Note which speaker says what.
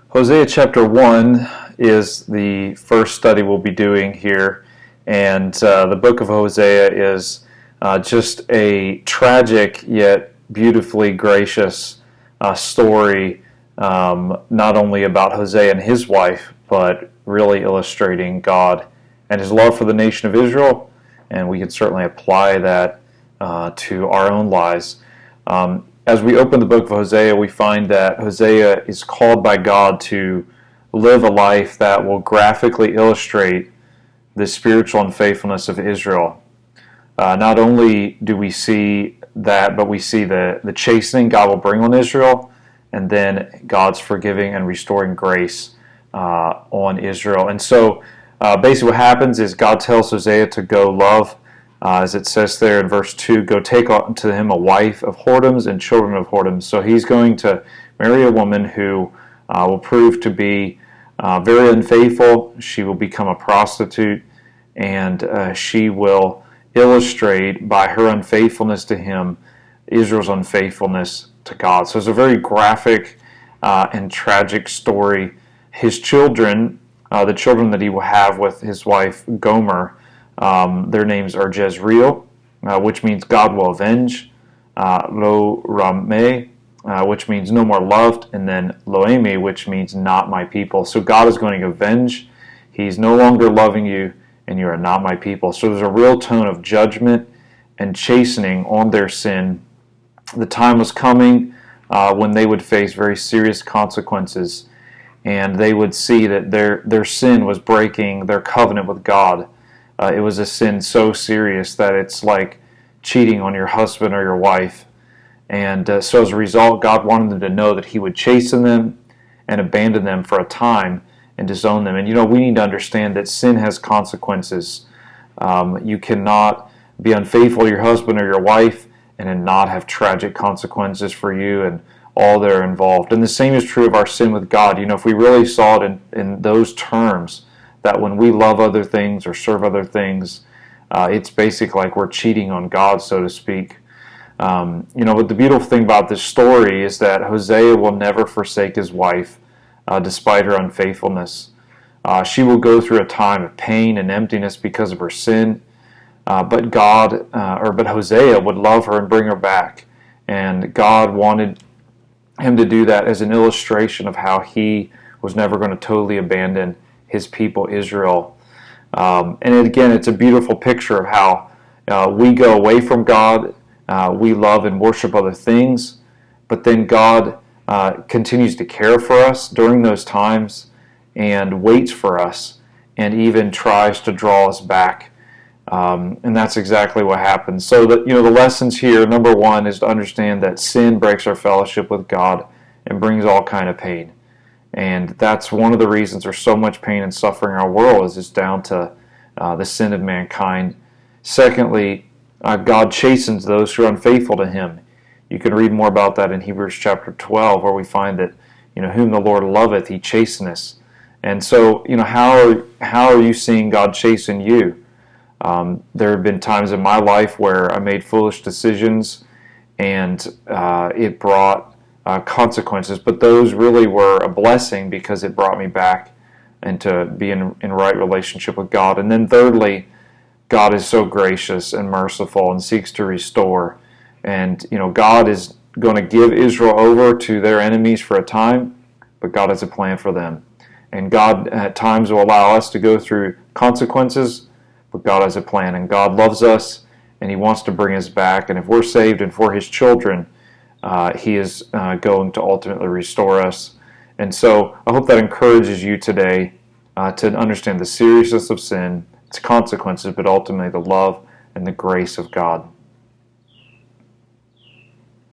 Speaker 1: Hosea chapter 1 is the first study we'll be doing here, and the book of Hosea is just a tragic yet beautifully gracious story, not only about Hosea and his wife, but really illustrating God and his love for the nation of Israel, and we can certainly apply that to our own lives. As we open the book of Hosea, we find that Hosea is called by God to live a life that will graphically illustrate the spiritual unfaithfulness of Israel. Not only do we see that, but we see the chastening God will bring on Israel, and then God's forgiving and restoring grace on Israel. And so basically what happens is God tells Hosea to go love, as it says there in verse 2, go take unto him a wife of whoredoms and children of whoredoms. So he's going to marry a woman who will prove to be very unfaithful. She will become a prostitute, and she will illustrate by her unfaithfulness to him Israel's unfaithfulness to God. So it's a very graphic and tragic story. His children, the children that he will have with his wife Gomer, their names are Jezreel, which means God will avenge, Loruhamah, which means no more loved, and then Loaami, which means not my people. So God is going to avenge. He's no longer loving you, and you are not my people. So there's a real tone of judgment and chastening on their sin. The time was coming when they would face very serious consequences, and they would see that their sin was breaking their covenant with God. It was a sin so serious that it's like cheating on your husband or your wife. And so as a result, God wanted them to know that he would chasten them and abandon them for a time and disown them. And we need to understand that sin has consequences. You cannot be unfaithful to your husband or your wife and then not have tragic consequences for you and all that are involved. And the same is true of our sin with God. If we really saw it in those terms, that when we love other things or serve other things, it's basically like we're cheating on God, so to speak. But the beautiful thing about this story is that Hosea will never forsake his wife, despite her unfaithfulness. She will go through a time of pain and emptiness because of her sin, but Hosea would love her and bring her back, and God wanted him to do that as an illustration of how he was never going to totally abandon his people Israel. And again, it's a beautiful picture of how we go away from God, we love and worship other things, but then God continues to care for us during those times and waits for us and even tries to draw us back. And that's exactly what happens. So the lessons here, number one, is to understand that sin breaks our fellowship with God and brings all kind of pain. And that's one of the reasons there's so much pain and suffering in our world, is it's down to the sin of mankind. Secondly, God chastens those who are unfaithful to him. You can read more about that in Hebrews chapter 12, where we find that, whom the Lord loveth, he chasteneth. And so, how are you seeing God chasten you? There have been times in my life where I made foolish decisions, and it brought consequences, but those really were a blessing because it brought me back into being in right relationship with God. And then thirdly, God is so gracious and merciful and seeks to restore. And God is going to give Israel over to their enemies for a time, but God has a plan for them. And God at times will allow us to go through consequences, but God has a plan. And God loves us, and he wants to bring us back. And if we're saved and for his children, he is going to ultimately restore us. And so I hope that encourages you today to understand the seriousness of sin, its consequences, but ultimately the love and the grace of God.